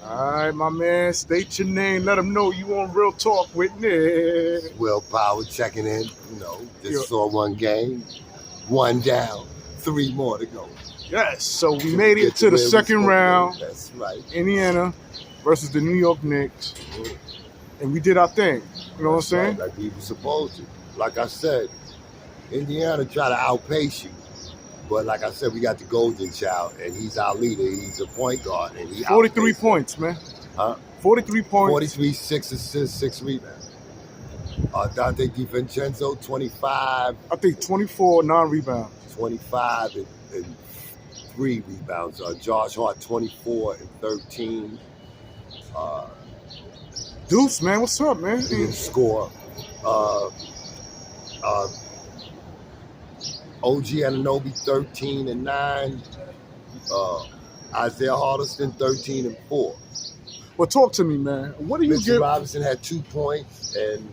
All right, my man. State your name. Let them know you on Real Talk with Nick. Willpower checking in. Just saw one game, one down, 3 more to go. Yes, so we made it to the second round. That's right. Indiana versus the New York Knicks. And we did our thing. You know what I'm saying? Right, like we were supposed to. Like I said, Indiana try to outpace you. But like I said, we got the golden child, and he's our leader. He's a point guard. And he 43 points, man. Huh? 43 points. 43, 6 assists, 6 rebounds. Dante DiVincenzo, 25. I think 24 non-rebounds. 25 and 3 rebounds. Josh Hart, 24 and 13. Deuce, man, what's up, man? He didn't score. OG Anunoby, 13 and 9. Isaiah Hardiston, 13 and 4. Well, talk to me, man. What do you Mitchell Robinson had 2 points, and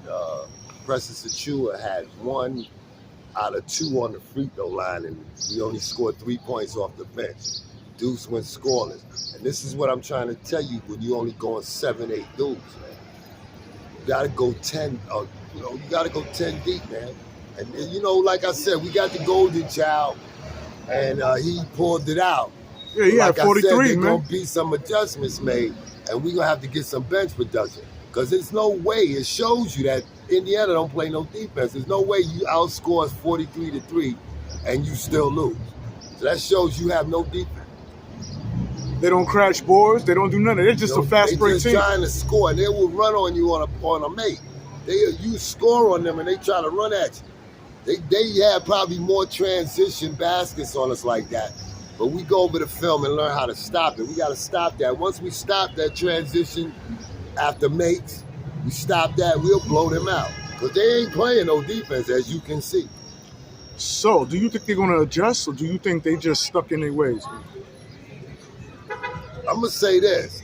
Precious Achiuwa had 1 out of 2 on the free throw line, and we only scored 3 points off the bench. Deuce went scoreless. And this is what I'm trying to tell you when you only going 7, 8 dudes, man. You gotta go 10, you gotta go 10 deep, man. And like I said, we got the golden child, and he pulled it out. Yeah, he had 43, I said, there's man. gonna be some adjustments made, and we're gonna have to get some bench production. Because there's no way, it shows you that Indiana don't play no defense. There's no way you outscore us 43-3 and you still lose. So that shows you have no defense. They don't crash boards. They don't do nothing. They're just a fast break team. They're just trying to score, and they will run on you on a make. You score on them, and they try to run at you. They had probably more transition baskets on us like that. But we go over the film and learn how to stop it. We got to stop that. Once we stop that transition after makes, we stop that, we'll blow them out. Because they ain't playing no defense, as you can see. So, do you think they're going to adjust, or do you think they just stuck in their ways? I'm going to say this.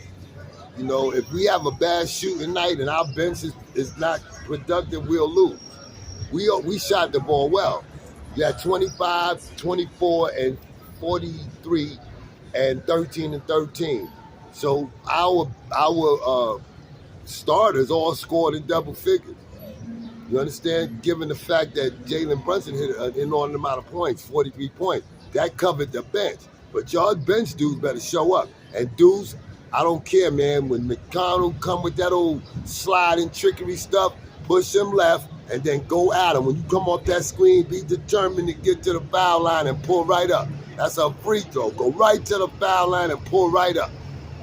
If we have a bad shooting night and our bench is not productive, we'll lose. We shot the ball well. We had 25, 24, and 43, and 13 and 13. So our starters all scored in double figures. You understand? Given the fact that Jalenbrunson hit an enormous amount of points, 43 points, that covered the bench. But y'all bench dudes better show up. And dudes, I don't care, man. When McConnell come with that old sliding trickery stuff, push him left, and then go at him. When you come off that screen, be determined to get to the foul line and pull right up. That's a free throw. Go right to the foul line and pull right up.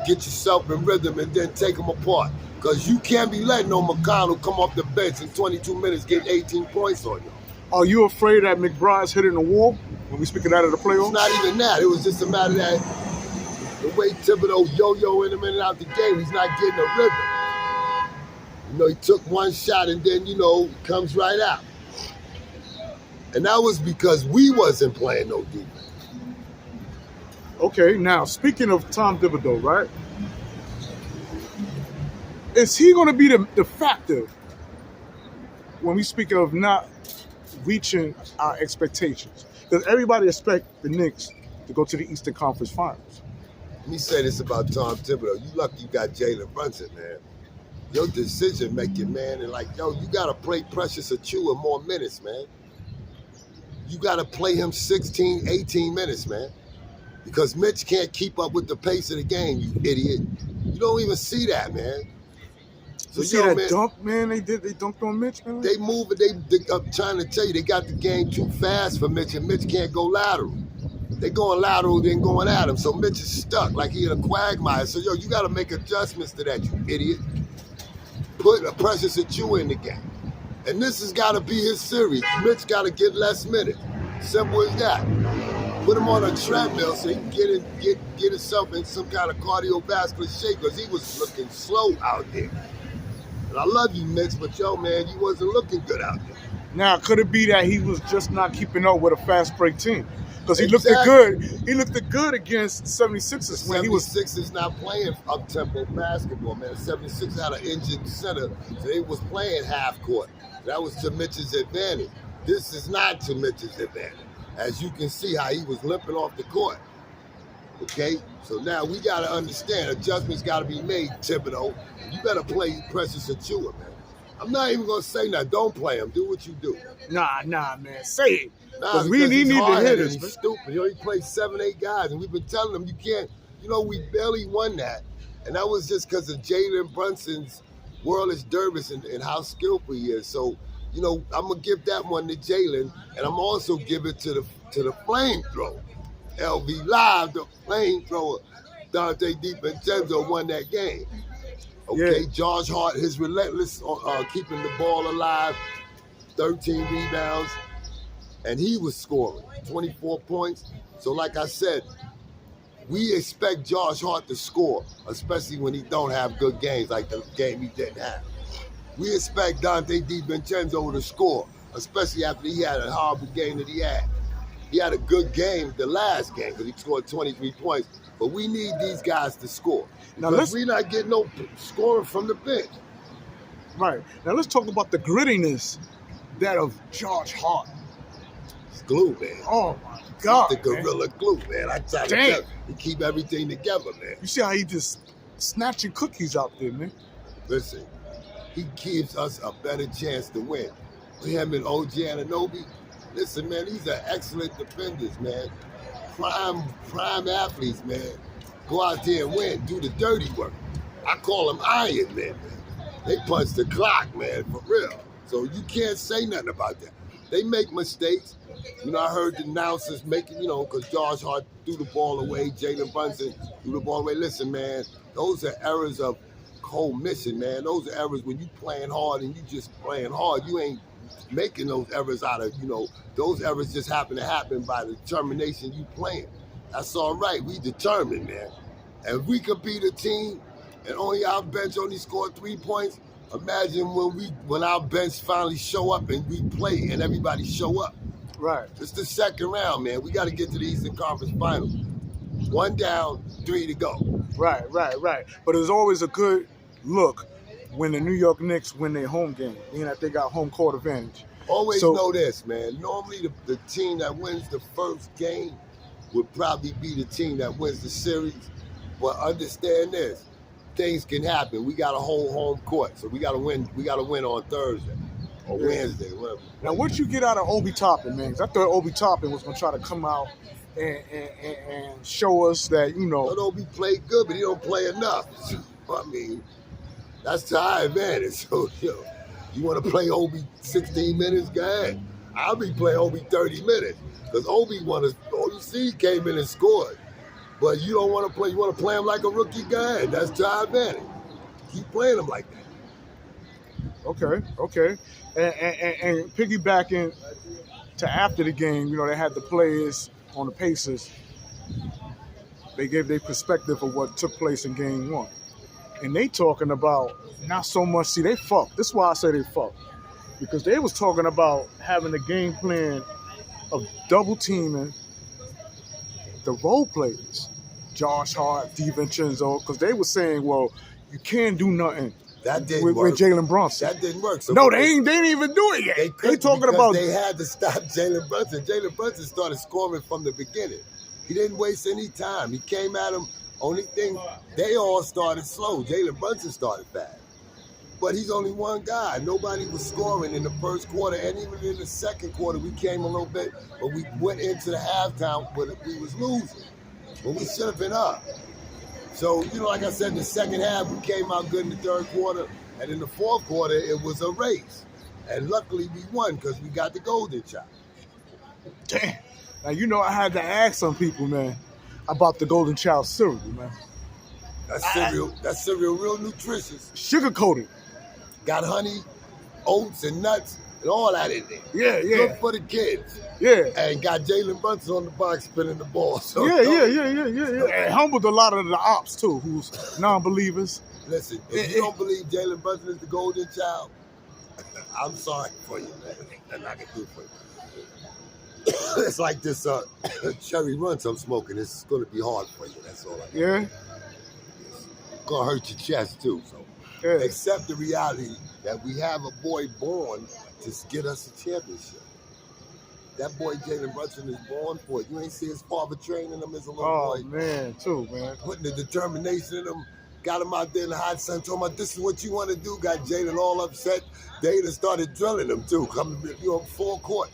Get yourself in rhythm and then take them apart. Because you can't be letting no McConnell come off the bench in 22 minutes, get 18 points on you. Are you afraid that McBride's hitting the wall when we speaking out of the playoffs? It's not even that. It was just a matter that the way Thibodeau yo-yoing him in and out the game, he's not getting a rhythm. He took one shot and then, comes right out. And that was because we wasn't playing no defense. Okay, now, speaking of Tom Thibodeau, right? Is he going to be the factor when we speak of not reaching our expectations? Because everybody expects the Knicks to go to the Eastern Conference Finals. Let me say this about Tom Thibodeau. You lucky you got Jalenbrunson, man. Your decision making, man, and you gotta play Precious Achiuwa more minutes, man. You gotta play him 16, 18 minutes, man. Because Mitch can't keep up with the pace of the game, you idiot. You don't even see that, man. So you see that dunk, man? They dunked on Mitch, man. They move it. I'm trying to tell you, they got the game too fast for Mitch, and Mitch can't go lateral. They going lateral, then going at him. So Mitch is stuck like he in a quagmire. So you gotta make adjustments to that, you idiot. Put a Precious Achiuwa in the game. And this has got to be his series. Mitch got to get less minutes. Simple as that. Put him on a treadmill so he can get himself in some kind of cardiovascular shape because he was looking slow out there. And I love you, Mitch, but man, you wasn't looking good out there. Now, could it be that he was just not keeping up with a fast break team? Because he looked good. He looked good against the 76ers when he was. 76ers not playing up-tempo basketball, man. The 76ers had an injured center, so they was playing half court. That was to Mitch's advantage. This is not to Mitch's advantage. As you can see how he was limping off the court. Okay? So now we got to understand adjustments got to be made, Thibodeau. You better play Precious Achua, man. I'm not even going to say that. Don't play him. Do what you do. Nah, man. Say it. Nah, we because he's need to hit hard-headed and us, he's man. stupid. He only played 7, 8 guys, and we've been telling him you can't. You know, we barely won that, and that was just because of Jalen Brunson's world dervis and how skillful he is. So, you know, I'm gonna give that one to Jalen, and I'm also give it to the flamethrower. LV Live, the flamethrower. Dante DiVincenzo won that game. Okay, Yeah. Josh Hart, his relentless keeping the ball alive, 13 rebounds, and he was scoring 24 points. So like I said, we expect Josh Hart to score, especially when he don't have good games like the game he didn't have. We expect Dante DiVincenzo to score, especially after he had a horrible game that he had. He had a good game the last game because he scored 23 points. But we need these guys to score because we're not getting no scoring from the bench. Right. Now let's talk about the grittiness that of Josh Hart. It's glue, man. Oh my God, the gorilla glue, man. I tell you, he keep everything together, man. You see how he just snatching cookies out there, man. Listen, he gives us a better chance to win. Him and OG Anunoby, listen, man, these are excellent defenders, man. Prime athletes, man. Go out there and win, do the dirty work. I call them Iron Men, man. They punch the clock, man, for real. So you can't say nothing about that. They make mistakes. You know, I heard the announcers making, you know, because Josh Hart threw the ball away, Jalen Brunson threw the ball away. Listen, man, those are errors of commission, man. Those are errors when you playing hard and you just playing hard. You ain't making those errors out of, you know, those errors just happen to happen by the determination you playing. That's all right. We determined, man. And if we could beat a team and only our bench only scored 3 points, imagine when our bench finally show up and we play and everybody show up. Right. It's the second round, man. We got to get to the Eastern Conference Final. 1 down, 3 to go. Right. But it's always a good look when the New York Knicks win their home game, meaning that they got home court advantage. Always know this, man. Normally the team that wins the first game would probably be the team that wins the series. But understand this, things can happen. We got a whole home court, so we got to win. We got to win on Thursday or Wednesday, whatever. Now, what you get out of Obi Toppin, man? 'Cause I thought Obi Toppin was gonna try to come out and show us that, you know. But Obi played good, but he don't play enough. I mean, that's to our advantage. So, you want to play Obi 16 minutes? Go ahead. I'll be playing Obi 30 minutes because Obi came in and scored. But you don't want to play. You want to play him like a rookie guy. That's to our advantage. Keep playing him like that. Okay. And piggybacking to after the game, you know, they had the players on the Pacers. They gave their perspective of what took place in Game 1. And they talking about not so much, see, they fucked. This is why I say they fucked. Because they was talking about having a game plan of double teaming the role players, Josh Hart, DiVincenzo, because they were saying, well, you can't do nothing with Jalen Brunson. That didn't work. So no, they didn't even do it yet. They talking about they had to stop Jalen Brunson. Jalen Brunson started scoring from the beginning. He didn't waste any time. He came at him. Only thing, they all started slow. Jalen Brunson started fast. But he's only one guy. Nobody was scoring in the first quarter, and even in the second quarter, we came a little bit, but we went into the halftime, but we was losing. But we should have been up. So, you know, like I said, in the second half, we came out good in the third quarter, and in the fourth quarter, it was a race. And luckily, we won because we got the golden child. Damn. Now, you know, I had to ask some people, man, about the Golden Child cereal, man. That cereal real nutritious. Sugar-coated. Got honey, oats, and nuts, and all that in there. Yeah. Good for the kids. Yeah. And got Jalen Brunson on the box spinning the ball. So yeah. And humbled a lot of the ops, too, who's non-believers. Listen, if you don't believe Jalen Brunson is the golden child, I'm sorry for you, man. Nothing I can do for you. It's like this cherry runs I'm smoking. It's going to be hard for you. That's all I can. Yeah. It's going to hurt your chest, too. So accept the reality that we have a boy born to get us a championship. That boy Jalen Brunson is born for it. You ain't see his father training him as a little Oh, boy. man, too, man. Putting the determination in him. Got him out there in the hot sun, told him, this is what you want to do. Got Jalen all upset. They even started drilling him, too. Coming full court.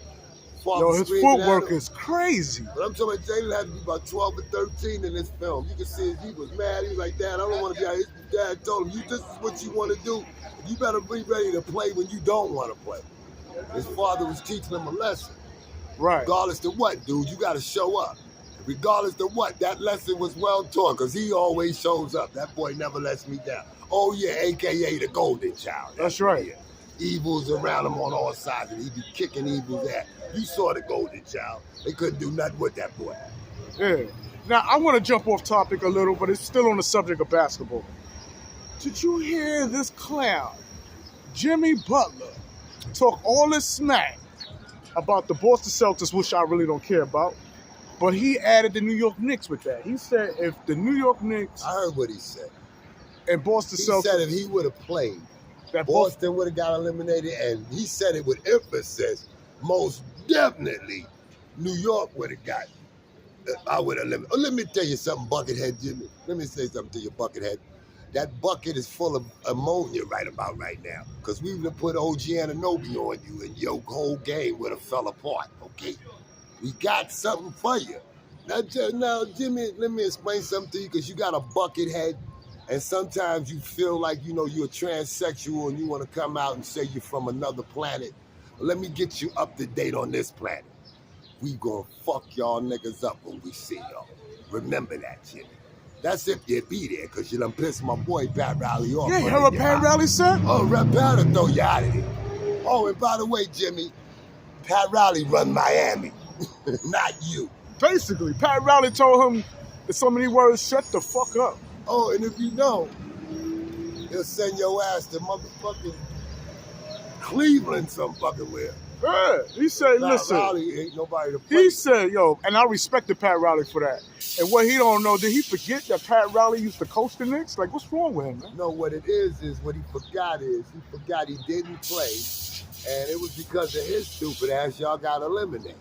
Yo, his footwork is crazy. But I'm talking about Jalen had to be about 12 or 13 in this film. You can see he was mad. He was like, Dad, I don't want to be out here. His dad told him, this is what you want to do. You better be ready to play when you don't want to play. His father was teaching him a lesson. Right. Regardless to what, dude, you got to show up. Regardless to what, that lesson was well taught because he always shows up. That boy never lets me down. Oh, yeah, a.k.a. the golden child. That's right. Evils around him on all sides, and he be kicking Evil's ass. You saw the golden child. They couldn't do nothing with that boy. Yeah. Now, I want to jump off topic a little, but it's still on the subject of basketball. Did you hear this clown, Jimmy Butler, talk all this smack about the Boston Celtics, which I really don't care about, but he added the New York Knicks with that. He said if the New York Knicks... I heard what he said. And Boston Celtics... He said if he would have played, that Boston would have got eliminated, and he said it with emphasis, most definitely New York would have got... I would have eliminated. Let me tell you something, Buckethead Jimmy. Let me say something to you, Buckethead. That bucket is full of ammonia right about right now. Because we would have put OG Anunoby on you and your whole game would have fell apart, okay? We got something for you. Now, Jimmy, let me explain something to you because you got a bucket head and sometimes you feel like, you're a transsexual and you want to come out and say you're from another planet. Well, let me get you up to date on this planet. We gonna fuck y'all niggas up when we see y'all. Remember that, Jimmy. That's if you be there, because you done pissed my boy Pat Riley off. Yeah, you heard what Pat Riley said? Oh, Pat will throw you out of there. Oh, and by the way, Jimmy, Pat Riley run Miami, not you. Basically, Pat Riley told him, in so many words, shut the fuck up. Oh, and if you know, he'll send your ass to motherfucking Cleveland some fucking where. Yeah, he said, listen. Pat Riley ain't nobody to play. He said, and I respected Pat Riley for that. And what he don't know, did he forget that Pat Riley used to coach the Knicks? Like, what's wrong with him, man? No, what it is what he forgot he didn't play, and it was because of his stupid ass y'all got eliminated.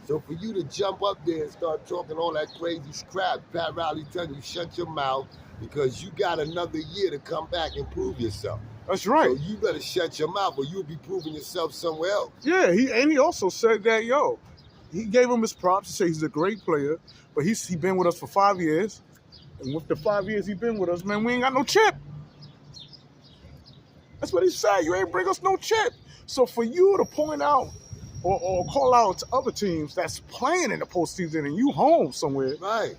So for you to jump up there and start talking all that crazy crap, Pat Riley telling you shut your mouth because you got another year to come back and prove yourself. That's right. So you better shut your mouth or you'll be proving yourself somewhere else. Yeah, he also said that, he gave him his props. He said he's a great player, but he been with us for 5 years. And with the 5 years he been with us, man, we ain't got no chip. That's what he said. You ain't bring us no chip. So for you to point out or call out to other teams that's playing in the postseason and you home somewhere, right,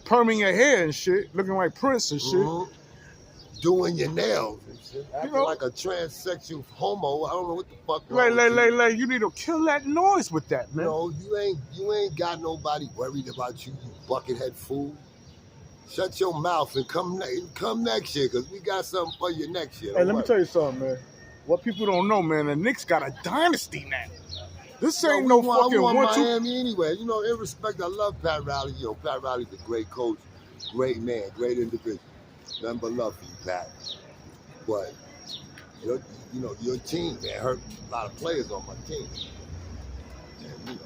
perming your hair and shit, looking like Prince and shit. Mm-hmm. Doing your nails and shit. Acting like a transsexual homo. I don't know what the fuck. Like, you need to kill that noise with that, man. No, you ain't got nobody worried about you, you buckethead fool. Shut your mouth and come next year, because we got something for you next year. Hey, let me tell you something, man. What people don't know, man, the Knicks got a dynasty now. This ain't no fucking I want 1-2. Miami anyway. In respect, I love Pat Riley. Pat Riley's a great coach, great man, great individual. Nothing but love for you, Pat. But your team, man, hurt a lot of players on my team. And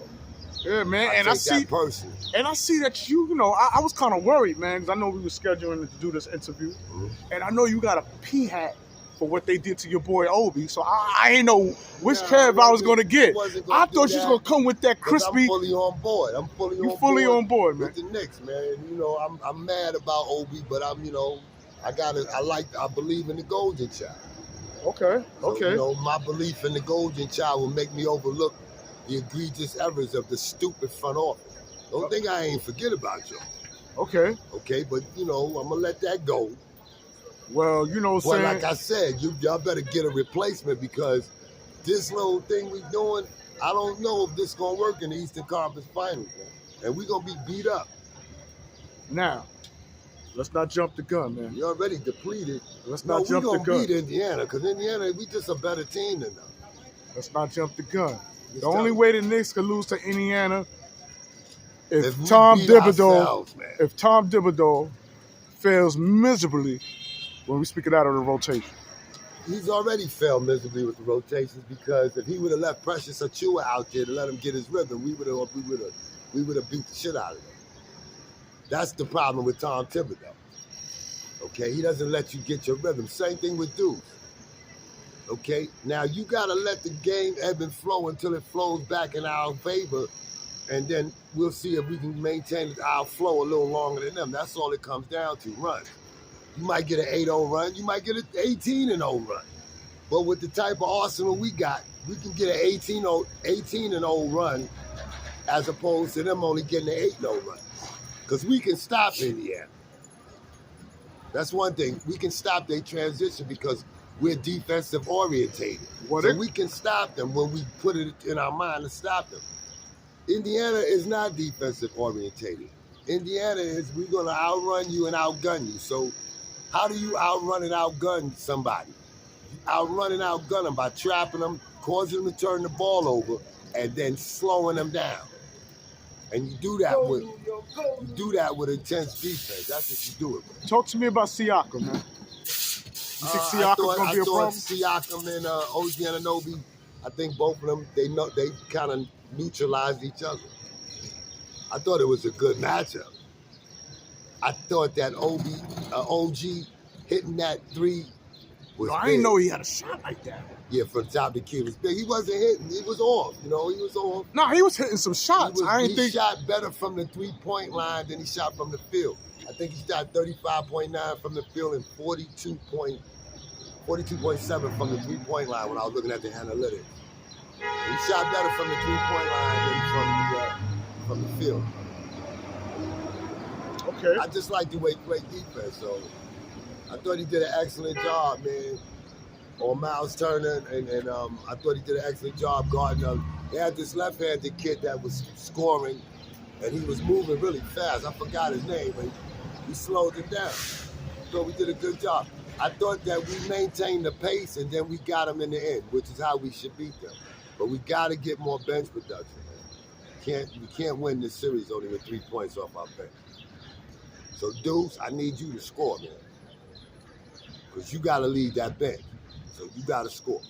yeah, man. I see that person. And I see that I was kind of worried, man, because I know we were scheduling to do this interview, and I know you got a pee hat for what they did to your boy Obi. So I ain't know which Kev I was gonna get. I thought you was gonna come with that crispy. I'm fully on board. You fully on board, man. With the Knicks, man. I'm mad about Obi, but I believe in the golden child. Okay. So, my belief in the golden child will make me overlook the egregious errors of the stupid front office. Don't think I ain't forget about you. Okay. Okay, but I'm gonna let that go. Well, But like I said, y'all better get a replacement because this little thing we doing, I don't know if this gonna work in the Eastern Conference Finals, man. And we gonna be beat up. Now, let's not jump the gun, man. You're already depleted. Let's not jump the gun. We gonna beat Indiana because Indiana, we just a better team than them. Let's not jump the gun. The only way the Knicks could lose to Indiana if Tom Thibodeau fails miserably when we speak it out of the rotation. he's already failed miserably with the rotations because if he would have left Precious Achua out there to let him get his rhythm, we would have beat the shit out of him. That's the problem with Tom Thibodeau. Okay, he doesn't let you get your rhythm. Same thing with Deuce. Okay, now you gotta let the game ebb and flow until it flows back in our favor, and then we'll see if we can maintain our flow a little longer than them. That's all it comes down to. Runs. You might get an 8-0 run. You might get an 18-0 run. But with the type of arsenal we got, we can get an 18-0 run as opposed to them only getting an 8-0 run. Because we can stop Indiana. That's one thing. We can stop their transition because we're defensive orientated. So we can stop them when we put it in our mind to stop them. Indiana is not defensive orientated. Indiana is, we're going to outrun you and outgun you. So how do you outrun and outgun somebody? You outrun and outgun them by trapping them, causing them to turn the ball over, and then slowing them down. And you do that with intense defense. That's what you do it with. Talk to me about Siakam, man. You think Siakam's gonna be a problem? Siakam and OG Anunoby, I think both of them, they kind of neutralized each other. I thought it was a good matchup. I thought that OG hitting that three was I big. didn't know he had a shot like that. Yeah, from the top of the key was big. He wasn't hitting. He was off. He was off. No, he was hitting some shots. He shot better from the three-point line than he shot from the field. I think he shot 35.9 from the field and 42.7 from the three-point line when I was looking at the analytics. He shot better from the three-point line than from the field. Okay. I just like the way he played defense, so I thought he did an excellent job, man, on Miles Turner, and I thought he did an excellent job guarding him. They had this left-handed kid that was scoring, and he was moving really fast. I forgot his name, but he slowed it down. So we did a good job. I thought that we maintained the pace, and then we got them in the end, which is how we should beat them. But we got to get more bench production, man. We can't win this series only with 3 points off our bench. So, Deuce, I need you to score, man. Because you got to lead that bench. So you got to score.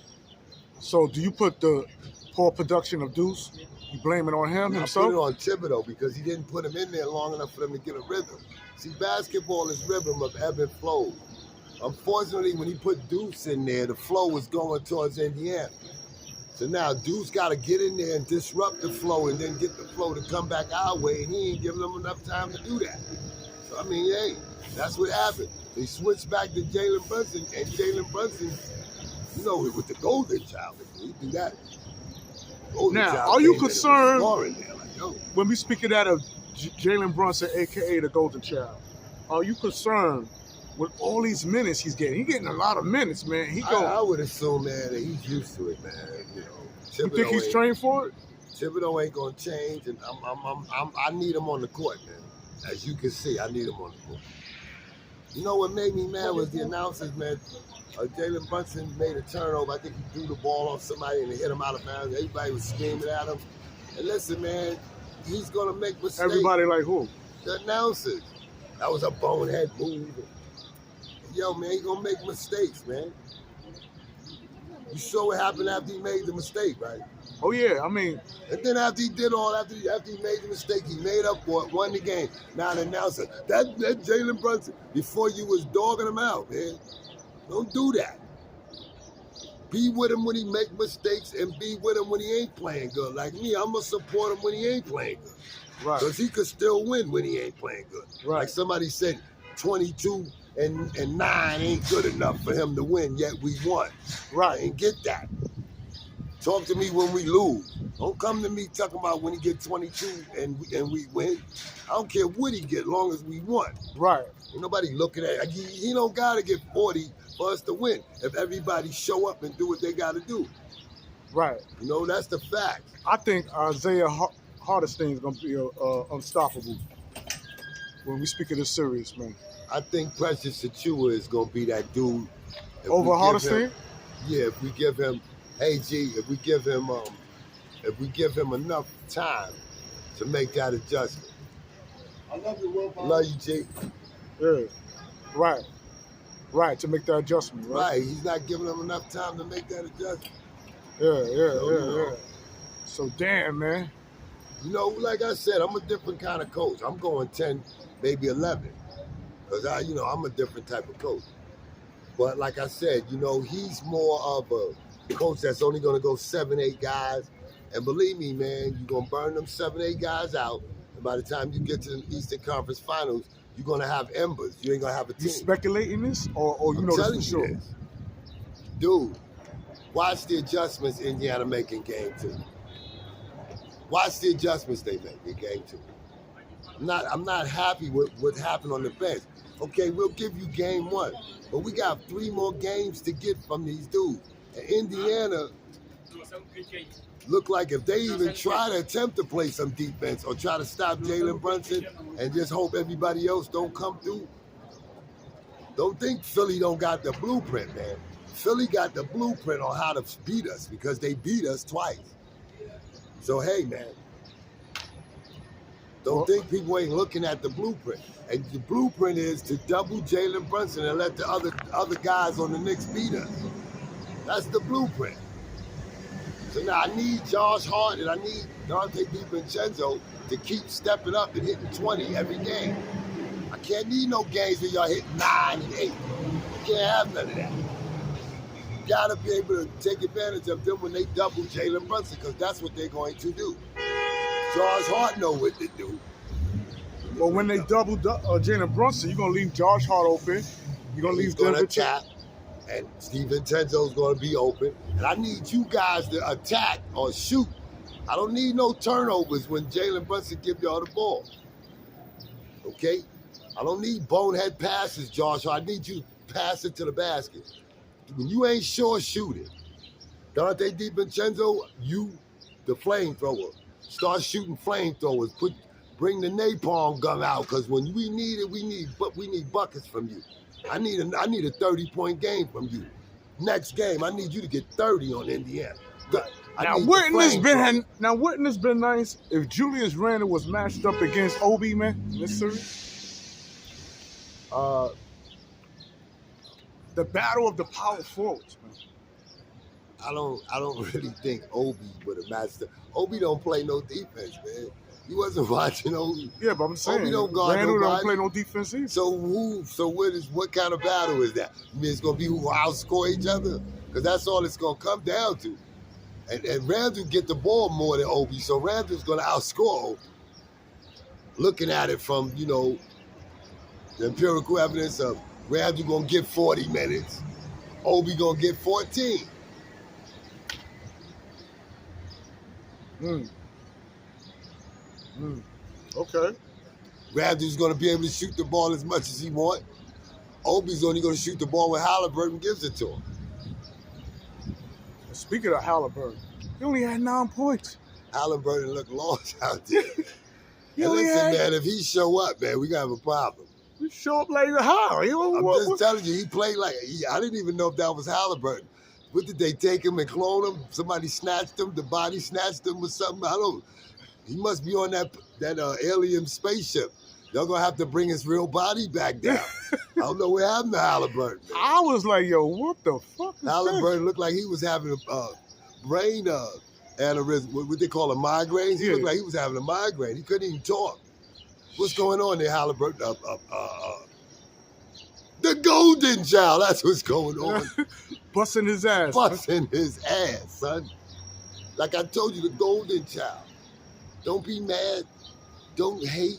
So do you put the poor production of Deuce, you blame it on him himself? I put it on Thibodeau because he didn't put him in there long enough for them to get a rhythm. See, basketball is rhythm of ebb and flow. Unfortunately, when he put Deuce in there, the flow was going towards Indiana. So now Deuce got to get in there and disrupt the flow and then get the flow to come back our way, and he ain't giving them enough time to do that. So, I mean, hey, that's what happened. They switched back to Jalenbrunson, and Jalenbrunson, with the golden child, he do that. Now, are you concerned when we speak of that of Jalenbrunson, a.k.a. the golden child, are you concerned with all these minutes he's getting? He's getting a lot of minutes, man. I would assume, man, that he's used to it, man. You think he's trained for it? Thibodeau ain't gonna change, and I need him on the court, man. As you can see, I need him on the court. You know what made me mad was the announcers, man. Jalenbrunson made a turnover. I think he threw the ball on somebody and it hit him out of bounds. Everybody was screaming at him. And listen, man, he's gonna make mistakes. Everybody like who? The announcers. That was a bonehead move. Yo, man, he gonna make mistakes, man. You saw what happened after he made the mistake, right? Oh yeah, I mean. And then after he did all, after he made the mistake, he made up for it, won the game. Now the announcer, that Jalenbrunson, before you was dogging him out, man. Don't do that. Be with him when he make mistakes and be with him when he ain't playing good. Like me, I'm gonna support him when he ain't playing good. Right. Because he could still win when he ain't playing good. Right. Like somebody said, 22 and 9 ain't good enough for him to win, yet we won. Right. And get that. Talk to me when we lose. Don't come to me talking about when he get 22 and we win. I don't care what he get, as long as we won. Right. Ain't nobody looking at it. He don't gotta get 40 for us to win. If everybody show up and do what they gotta do. Right. That's the fact. I think Isaiah Hartenstein is gonna be unstoppable when we speak of this series, man. I think Precious Achua is gonna be that dude. Over Hartenstein? Yeah, if we give him, if we give him enough time to make that adjustment. I love you, Will. Love you, G. Yeah, right. Right, to make that adjustment, right? Right, he's not giving them enough time to make that adjustment. Yeah. So damn, man. You know, like I said, I'm a different kind of coach. I'm going 10, maybe 11, because I'm a different type of coach. But like I said, he's more of a coach that's only going to go 7, 8 guys. And believe me, man, you're going to burn them 7, 8 guys out. And by the time you get to the Eastern Conference Finals, you're going to have embers. You ain't going to have a team. You speculating this, or you know this for sure? This. Dude, watch the adjustments Indiana make in Game 2. Watch the adjustments they make in Game 2. I'm not happy with what happened on the bench. Okay, we'll give you Game 1, but we got 3 more games to get from these dudes. And Indiana look like if they even try to attempt to play some defense or try to stop Jalenbrunson and just hope everybody else don't come through. Don't think Philly don't got the blueprint, man. Philly got the blueprint on how to beat us because they beat us twice. So, hey, man, don't think people ain't looking at the blueprint. And the blueprint is to double Jalenbrunson and let the other guys on the Knicks beat us. That's the blueprint. So now I need Josh Hart and I need Dante DiVincenzo to keep stepping up and hitting 20 every game. I can't need no games where y'all hitting 9 and 8. You can't have none of that. You gotta be able to take advantage of them when they double Jalenbrunson, because that's what they're going to do. Josh Hart know what to do. Well, when they double Jalenbrunson, you're gonna leave Josh Hart open. You're gonna leave He's gonna tap, and DiVincenzo's gonna be open. And I need you guys to attack or shoot. I don't need no turnovers when Jalenbrunson give y'all the ball. Okay? I don't need bonehead passes, Josh. I need you to pass it to the basket. When you ain't sure, shoot it. Dante DiVincenzo, you, the flamethrower. Start shooting flamethrowers. Bring the napalm gun out, because when we need it, we need buckets from you. I need a 30-point game from you. Next game, I need you to get 30 on Indiana. Now wouldn't this been nice if Julius Randle was matched up against Obi, man, in this series? The battle of the power forwards, man. I don't really think Obi would have matched up. Obi don't play no defense, man. You wasn't watching Obi. Yeah, but I'm saying Obi don't guard Randle nobody. don't play no defense either. So what kind of battle is that? You mean it's gonna be who outscore each other? Because that's all it's gonna come down to. And Randle get the ball more than Obi, so Randle's gonna outscore Obi. Looking at it from, the empirical evidence of Randle gonna get 40 minutes, Obi gonna get 14. Okay. Randle's gonna be able to shoot the ball as much as he want. Obi's only gonna shoot the ball when Halliburton gives it to him. Speaking of Halliburton, he only had 9 points. Halliburton looked lost out there. Man, if he show up, man, we gonna have a problem. He show up like how? I'm just telling you, he played like I didn't even know if that was Halliburton. What did they take him and clone him? Somebody snatched him. The body snatched him or something. He must be on that alien spaceship. Y'all gonna have to bring his real body back down. I don't know what happened to Halliburton. Man. I was like, yo, what the fuck is Halliburton looked like he was having a brain aneurysm. What they call a migraine. He looked like he was having a migraine. He couldn't even talk. What's going on there, Halliburton? The golden child. That's what's going on. Busting his ass. Busting his ass, son. Like I told you, the golden child. Don't be mad. Don't hate.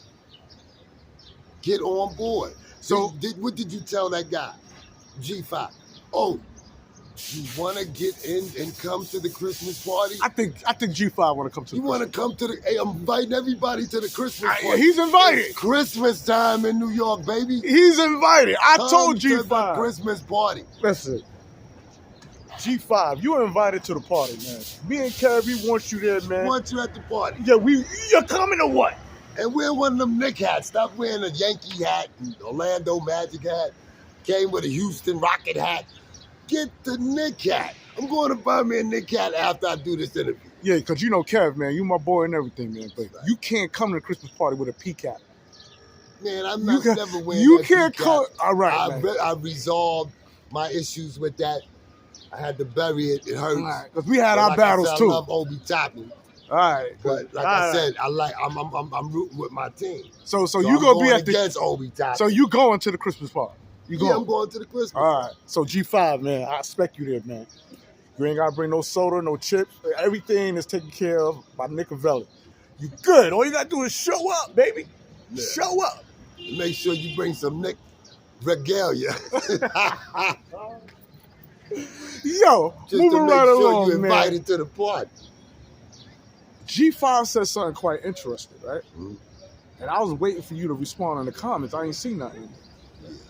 Get on board. So, what did you tell that guy? G5. Oh, you want to get in and come to the Christmas party? I think G5 want to come to the You want to come to the... Hey, I'm inviting everybody to the Christmas party. He's invited. It's Christmas time in New York, baby. He's invited. I told G5. To the Christmas party. Listen. G5, you're invited to the party, man. Me and Kev, we want you there, man. We want you at the party. Yeah, you're coming or what? And wear one of them Knicks hats. Stop wearing a Yankee hat, and Orlando Magic hat. Came with a Houston Rocket hat. Get the Knicks hat. I'm going to buy me a Knicks hat after I do this interview. Yeah, because you know Kev, man, you my boy and everything, man. But you can't come to the Christmas party with a peak hat. Man, I'm not never wearing You that can't cap. call. All right, man. I resolved my issues with that. I had to bury it. It hurts. Right, because we had our like battles I said, too. I love Obi Toppin. All right, but like I said, I'm rooting with my team. So you gonna be at against Obi Toppin. So you going to the Christmas party? I'm going to the Christmas party. All right. So G5, man, I expect you there, man. You ain't gotta bring no soda, no chips. Everything is taken care of by Nicovelli. You good? All you gotta do is show up, baby. Yeah. Show up. Make sure you bring some Nick regalia. Yo, just moving to make right sure along, you invited to the party. G5 said something quite interesting, right? Mm-hmm. And I was waiting for you to respond in the comments. I ain't seen nothing.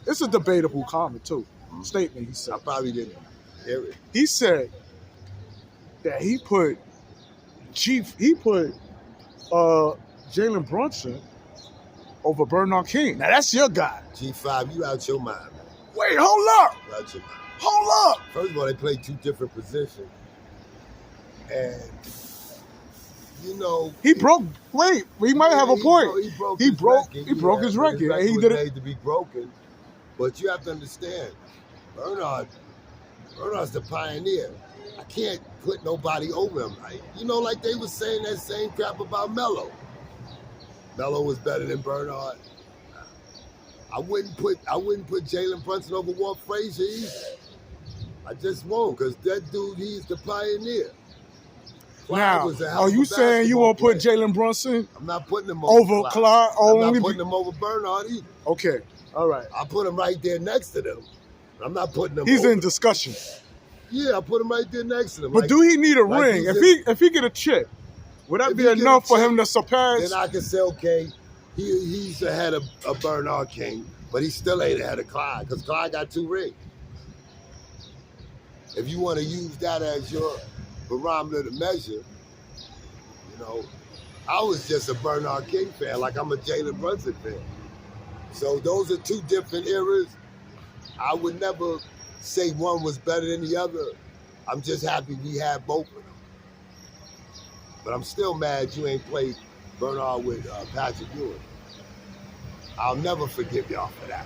It's a debatable comment too. Mm-hmm. Statement he said. I probably didn't hear it. He said that he put Jalen Brunson over Bernard King. Now that's your guy. G5, you out your mind, man. Wait, hold up. You out your mind. Hold up. First of all, they play two different positions. And you know, he might have a point. He broke his record. And he did it made to be broken. But you have to understand, Bernard's the pioneer. I can't put nobody over him. Like they were saying that same crap about Melo. Melo was better than Bernard. I wouldn't put Jalen Brunson over Walt Frazier either. I just won't, because that dude, he's the pioneer. Now, are you saying you won't put Jalen Brunson? I'm not putting him over Clyde. I'm not putting him over Bernard either. Okay, all right. I put him right there next to them. I'm not putting him. He's in discussion. Yeah, I put him right there next to them. But do he need a ring? If he get a chip, would that be enough for him to surpass? Then I can say, okay, he's ahead of Bernard King, but he still ain't ahead of Clyde, because Clyde got 2 rings. If you want to use that as your barometer to measure, I was just a Bernard King fan, like I'm a Jalen Brunson fan. So those are 2 different eras. I would never say one was better than the other. I'm just happy we had both of them. But I'm still mad you ain't played Bernard with Patrick Ewing. I'll never forgive y'all for that.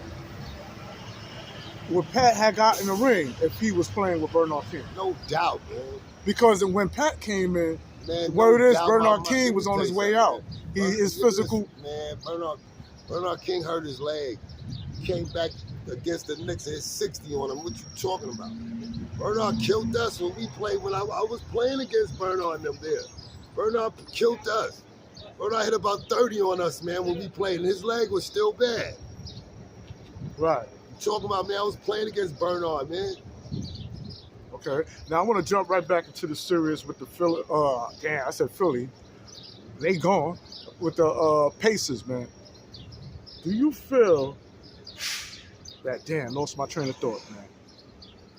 Would Pat have gotten a ring if he was playing with Bernard King? No doubt, man. Because when Pat came in, man, word is Bernard King was on his way out. He is physical. Man, Bernard King hurt his leg. He came back against the Knicks and hit 60 on him. What you talking about? Bernard killed us when we played. When I was playing against Bernard and them there. Bernard killed us. Bernard hit about 30 on us, man, when we played, and his leg was still bad. Right. Talking about, man, I was playing against Bernard, man. Okay. Now I want to jump right back into the series with the Philly. I said Philly. They gone with the Pacers, man. Do you feel that? Damn, lost my train of thought, man.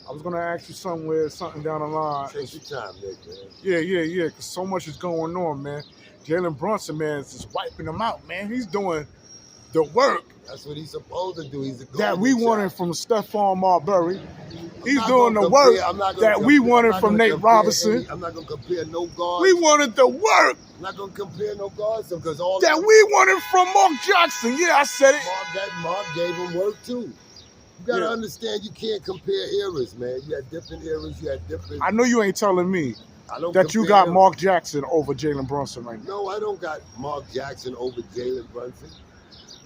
I was gonna ask you something down the line. Take your time, Nick, man. Yeah. Because so much is going on, man. Jalen Brunson, man, is just wiping them out, man. He's doing the work. That's what he's supposed to do. He's a that we wanted from Stephon Marbury. He's doing the work that we wanted from Nate Robinson. I'm not going to compare no guards. We wanted the work. I'm not going to compare no guards because all that we wanted from Mark Jackson. Yeah, I said it. Mark gave him work too. You got to understand, you can't compare eras, man. You had different eras. You had different. I know you ain't telling me that you got Mark Jackson over Jalen Brunson right now. No, I don't got Mark Jackson over Jalen Brunson.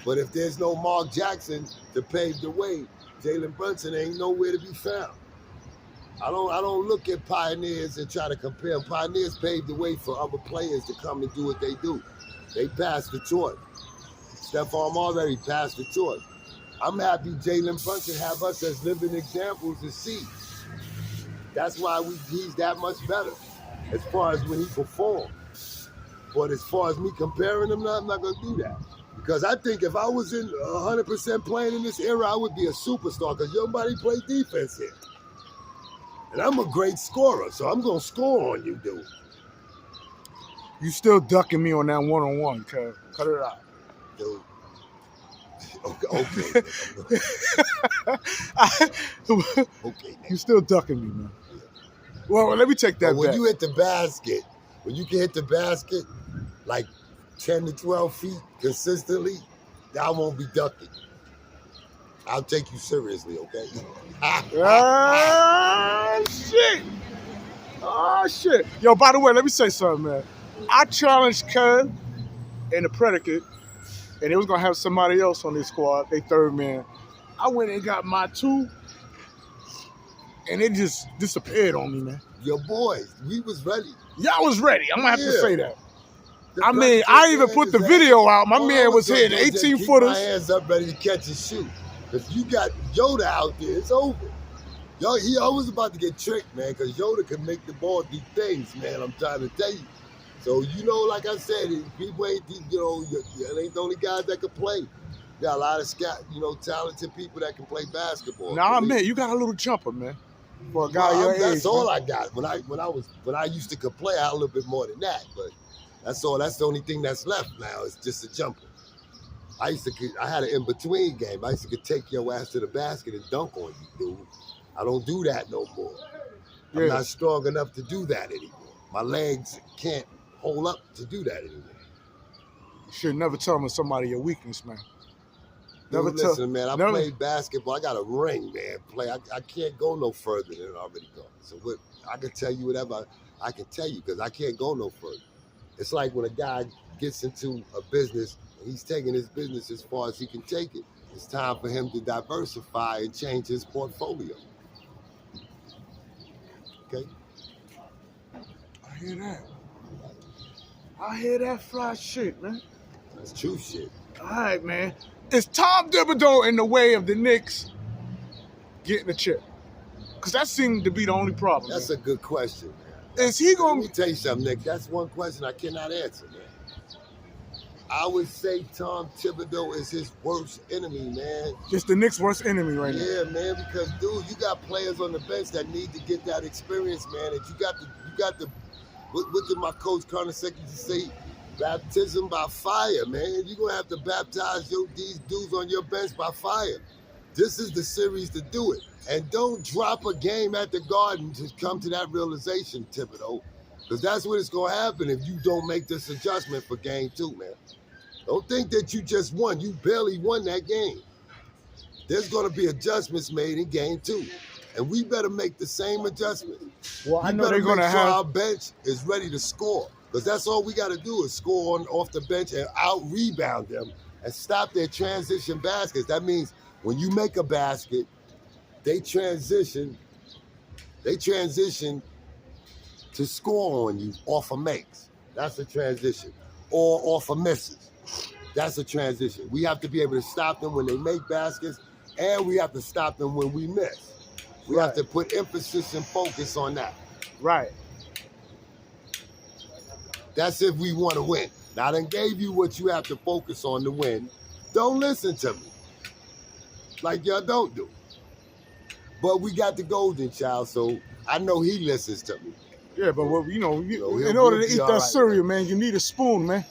But if there's no Mark Jackson to pave the way, Jalen Brunson ain't nowhere to be found. I don't look at pioneers and try to compare. Pioneers paved the way for other players to come and do what they do. They passed the torch. Stephon Marbury passed the torch. I'm happy Jalen Brunson have us as living examples to see. That's why he's that much better as far as when he performs. But as far as me comparing him, I'm not going to do that. Because I think if I was in 100% playing in this era, I would be a superstar because nobody play defense here. And I'm a great scorer, so I'm going to score on you, dude. You still ducking me on that one-on-one, cuz. Cut it out. Dude. Okay. Okay. You still ducking me, man. Well, let me take that back. When you hit the basket, when you can hit the basket like 10 to 12 feet consistently, I won't be ducking. I'll take you seriously, okay? Ah, shit. Oh, shit. Yo, by the way, let me say something, man. I challenged Kev and the Predicate, and they was going to have somebody else on their squad, they third man. I went and got my 2, and it just disappeared on me, man. Your boys, we was ready. Y'all was ready. I'm going to have to Yeah. say that. The I mean, Predicate I even man put the is video out. My all man I was gonna hitting do is just 18 keep footers. my hands up ready to catch and shoot. If you got Yoda out there, it's over. Yo, he always about to get tricked, man, because Yoda can make the ball do things, man. I'm trying to tell you. So, you know, like I said, people ain't, you know, you ain't the only guys that can play. You got a lot of talented people that can play basketball. Nah, man, you got a little jumper, man. For a guy your age, That's all man. I got. When I used to play, I had a little bit more than that, but that's all. That's the only thing that's left now. It's just a jumper. I had an in-between game. I used to take your ass to the basket and dunk on you, dude. I don't do that no more. Yeah. I'm not strong enough to do that anymore. My legs can't hold up to do that anymore. You should never tell me somebody your weakness, man. Dude, listen, man, I played basketball. I got a ring, man. I can't go no further than I already gone. So I can tell you whatever I can tell you because I can't go no further. It's like when a guy gets into a business and he's taking his business as far as he can take it. It's time for him to diversify and change his portfolio. Okay? I hear that. I hear that fly shit, man. That's true shit. All right, man. Is Tom Thibodeau in the way of the Knicks getting the chip? Because that seemed to be the only problem. That's man. a good question, man. Is he going Let me tell you something, Nick. That's one question I cannot answer, man. I would say Tom Thibodeau is his worst enemy, man. Just the Knicks' worst enemy right now. Yeah, man, because, dude, you got players on the bench that need to get that experience, man. And you got the what did my coach Karnaseki say? Baptism by fire, man. You're going to have to baptize these dudes on your bench by fire. This is the series to do it. And don't drop a game at the Garden to come to that realization, Thibodeau. Because that's what it's going to happen if you don't make this adjustment for game 2, man. Don't think that you just won. You barely won that game. There's going to be adjustments made in game 2. And we better make the same adjustment. Well, I know they're going to have our bench is ready to score. Because that's all we got to do is score off the bench and out-rebound them and stop their transition baskets. That means when you make a basket, they transition to score on you off of makes. That's a transition. Or off of misses. That's a transition. We have to be able to stop them when they make baskets, and we have to stop them when we miss. We have to put emphasis and focus on that. Right. That's if we want to win. Now, I done gave you what you have to focus on to win. Don't listen to me. Like y'all don't do. But we got the golden child, so I know he listens to me. Yeah, but in order to eat that cereal, man, you need a spoon, man.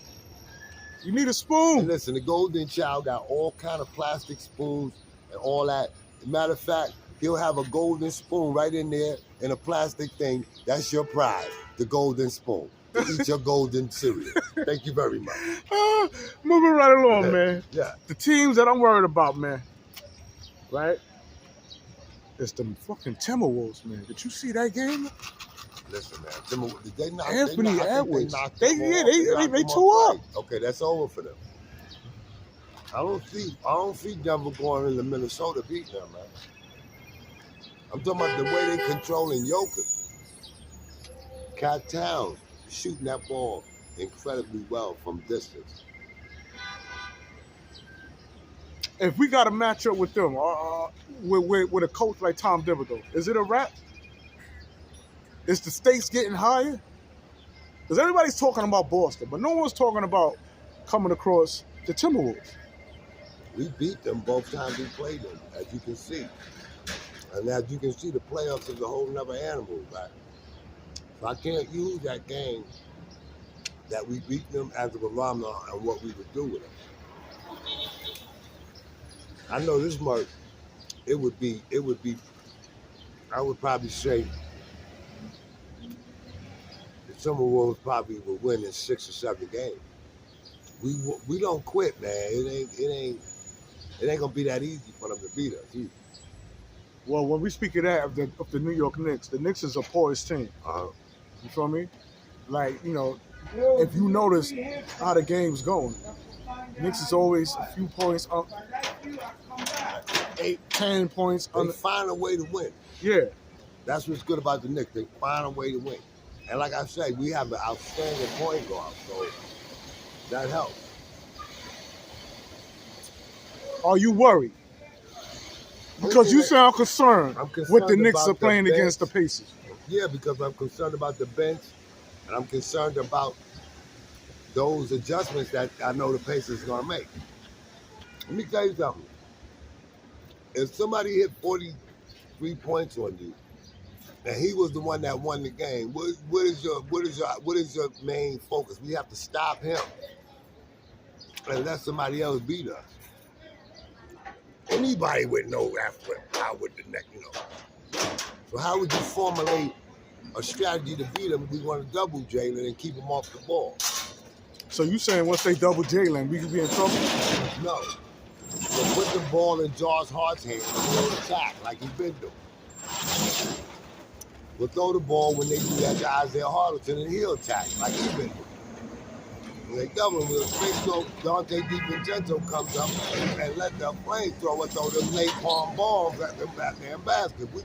You need a spoon. And listen, the golden child got all kind of plastic spoons and all that. As a matter of fact, he'll have a golden spoon right in there in a plastic thing. That's your prize, the golden spoon. To eat your golden cereal. Thank you very much. Moving right along, man. Yeah. The teams that I'm worried about, man, right? It's the fucking Timberwolves, man. Did you see that game? Listen, man. They knock Anthony Edwards. They tore tore up. Okay, that's over for them. I don't see Denver going into Minnesota beating them, man. I'm talking about the way they controlling Jokic. Cat Town shooting that ball incredibly well from distance. If we got a matchup with them, with a coach like Tom Thibodeau, is it a wrap? Is the stakes getting higher? Because everybody's talking about Boston, but no one's talking about coming across the Timberwolves. We beat them both times we played them, as you can see. And as you can see, the playoffs is a whole nother animal, right? So I can't use that game that we beat them as a barometer and what we would do with them. I know this much, it would be, I would probably say the Timberwolves probably would win in 6 or 7 games. we don't quit, man. It ain't gonna be that easy for them to beat us either. Well, when we speak of that of the New York Knicks, the Knicks is a poised team. Uh-huh. You feel me? Like, if you notice how the game's going, Knicks is always a few points up, 8, 10 points They under. find a way to win. Yeah. That's what's good about the Knicks. They find a way to win. And like I say, we have an outstanding point guard, so that helps. Are you worried? Because you sound concerned with the Knicks are playing against the Pacers. Yeah, because I'm concerned about the bench, and I'm concerned about those adjustments that I know the Pacers are going to make. Let me tell you something. If somebody hit 43 points on you, and he was the one that won the game, what is your main focus? We have to stop him and let somebody else beat us. Anybody would know how would the neck, So how would you formulate a strategy to beat him if we want to double Jalen and keep him off the ball? So you saying once they double Jalen, we could be in trouble? No. So put the ball in Josh Hart's hands and he'll attack like he's been doing. We'll throw the ball when they do that to Isaiah Harlington and he'll attack like he's been doing. When they double him, we'll fake Dante DiVincenzo comes up and let the flamethrower throw them napalm bombs at the goddamn basket. We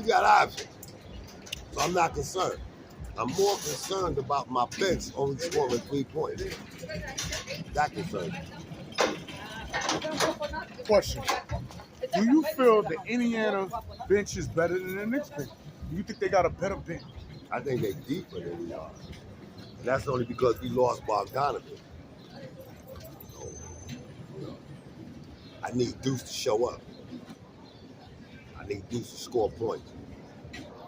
got options. So I'm not concerned. I'm more concerned about my bench only scoring 3 points. That concerns me. Question. Do you feel the Indiana bench is better than the Knicks bench? Do you think they got a better bench? I think they're deeper than we are. And that's only because we lost Bogdanovich. So, I need Deuce to show up. I need Deuce to score points.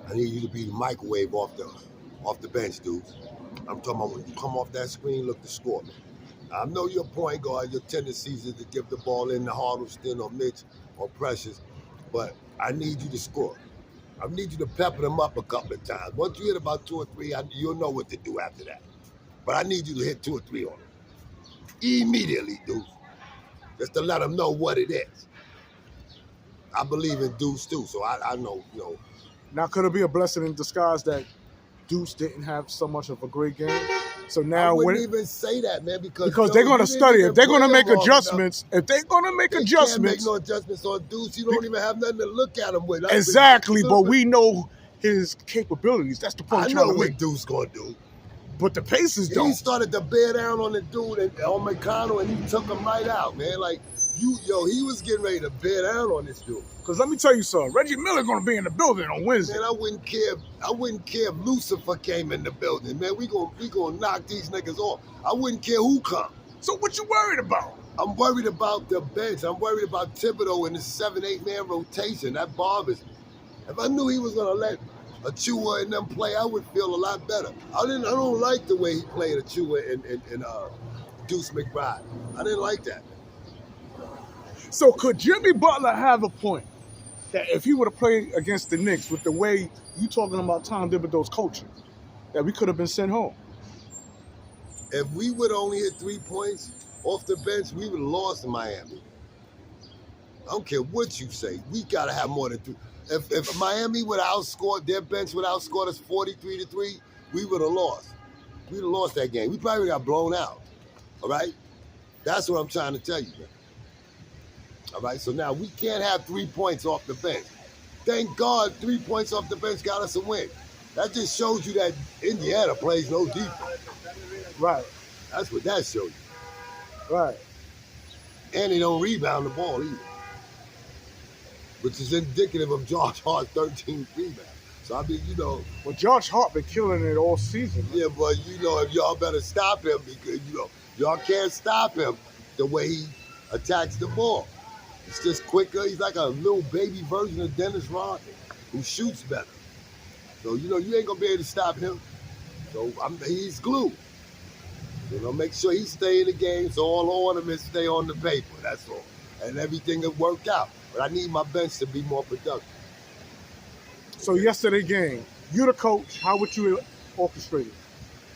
I need you to be the microwave off the bench, Deuce. I'm talking about when you come off that screen, look to score. I know your point guard, your tendencies is to give the ball in to Harleston or Mitch or Precious, but I need you to score. I need you to pepper them up a couple of times. Once you hit about 2 or 3, you'll know what to do after that. But I need you to hit 2 or 3 on them. Immediately, Deuce. Just to let them know what it is. I believe in Deuce, too, so I know, Now, could it be a blessing in disguise that Deuce didn't have so much of a great game? So now, I wouldn't even say that, man, because they're going to study. If they're going to make adjustments, can't make no adjustments on Deuce. You don't even have nothing to look at him with. Exactly, but we know his capabilities. That's the point. I know what Deuce going to do. But the Pacers don't. He started to bear down on the dude on McConnell, and he took him right out, man. Like, he was getting ready to bear down on this dude. Because let me tell you something, Reggie Miller going to be in the building on Wednesday. Man, I wouldn't care if Lucifer came in the building, man. We gonna knock these niggas off. I wouldn't care who come. So what you worried about? I'm worried about the bench. I'm worried about Thibodeau in the 7-8 man rotation. That bothers me. If I knew he was gonna let Achua and them play, I would feel a lot better. I don't like the way he played Achua and Deuce McBride. I didn't like that. So could Jimmy Butler have a point that if he would have played against the Knicks with the way you talking about Tom Thibodeau's coaching, that we could have been sent home? If we would only hit 3 points off the bench, we would have lost in Miami. I don't care what you say. We got to have more than 3. If Miami would have outscored, their bench would have outscored us 43-3, we would have lost. We would have lost that game. We probably got blown out. All right? That's what I'm trying to tell you, man. All right? So now we can't have 3 points off the bench. Thank God 3 points off the bench got us a win. That just shows you that Indiana plays no defense. Right. That's what that shows you. Right. And they don't rebound the ball either, which is indicative of Josh Hart's 13 rebounds. So, I mean, Well, Josh Hart been killing it all season. Yeah, but, if y'all better stop him because, y'all can't stop him the way he attacks the ball. It's just quicker. He's like a little baby version of Dennis Rodman who shoots better. So, you ain't going to be able to stop him. So, he's glue. Make sure he stay in the game so all ornaments stay on the paper. That's all. And everything will work out. But I need my bench to be more productive. So yesterday game, you the coach, how would you orchestrate it?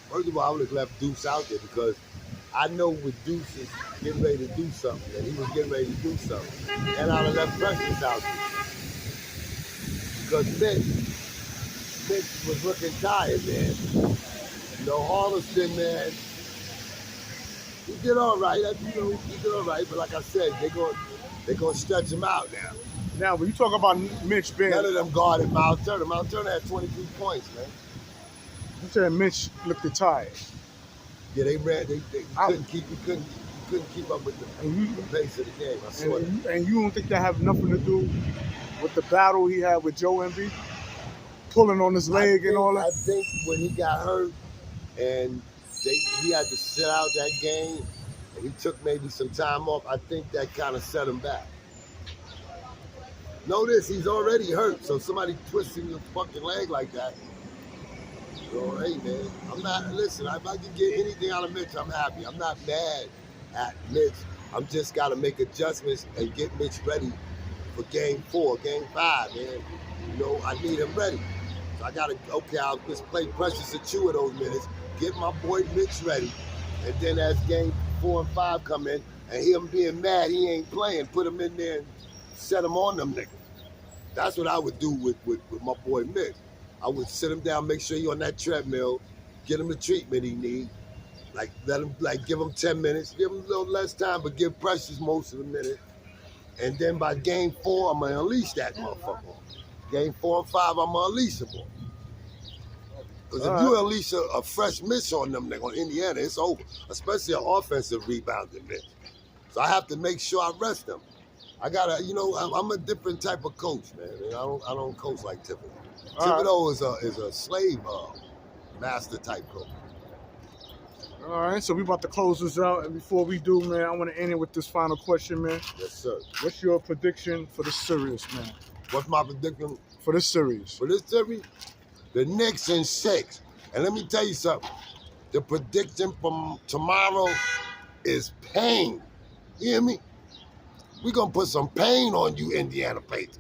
First of all, I would have left Deuce out there because I know with Deuce is getting ready to do something, and he was getting ready to do something. And I'd have left Precious out there. Because Mitch was looking tired, man. You know, Holliston, man, he did all right. He did all right. But like I said, they're gonna stretch him out now. Now, when you talk about Mitch being, None of them guarded Mount Turner. Mount Turner had 23 points, man. you said Mitch looked tired. Yeah, they couldn't keep up with the pace of the game. I saw that. And you don't think that have nothing to do with the battle he had with Joe Embiid? Pulling on his leg and all that? I think when he got hurt and he had to sit out that game and he took maybe some time off, I think that kind of set him back. Notice he's already hurt, so somebody twisting your fucking leg like that. So, hey, man, listen, if I can get anything out of Mitch, I'm happy. I'm not mad at Mitch. I'm just got to make adjustments and get Mitch ready for game 4, game 5, man. You know, I need him ready. So I got to, I'll just play Precious at 2 of those minutes, get my boy Mitch ready, and then as game 4 and 5 come in, and him being mad he ain't playing, put him in there and set him on them niggas. That's what I would do with my boy Mitch. I would sit him down, make sure he's on that treadmill, get him the treatment he need, give him 10 minutes, give him a little less time, but give Precious most of the minute. And then by game 4, I'm gonna unleash that motherfucker. Game 4 and 5, I'm gonna unleash him. Because if you unleash a fresh Mitch on them, on Indiana, it's over. Especially an offensive rebounding Mitch. So I have to make sure I rest them. I gotta, I'm a different type of coach, man. I don't coach like Thibodeau. Thibodeau is a slave master type coach. All right, so we about to close this out, and before we do, man, I want to end it with this final question, man. Yes, sir. What's your prediction for the series, man? What's my prediction for this series? For this series, the Knicks in 6. And let me tell you something. The prediction from tomorrow is pain. You hear me? We're going to put some pain on you, Indiana Pacers.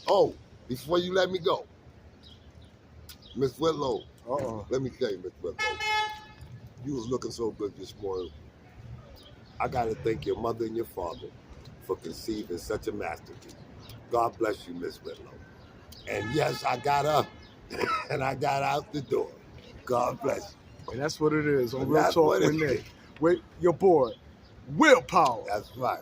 Oh, before you let me go, Miss Whitlow, let me tell you, Miss Whitlow, you was looking so good this morning. I got to thank your mother and your father for conceiving such a masterpiece. God bless you, Miss Whitlow. And yes, I got up and I got out the door. God bless you. And that's what it is on Real Talk with Nick. With your boy, Willpower. That's right.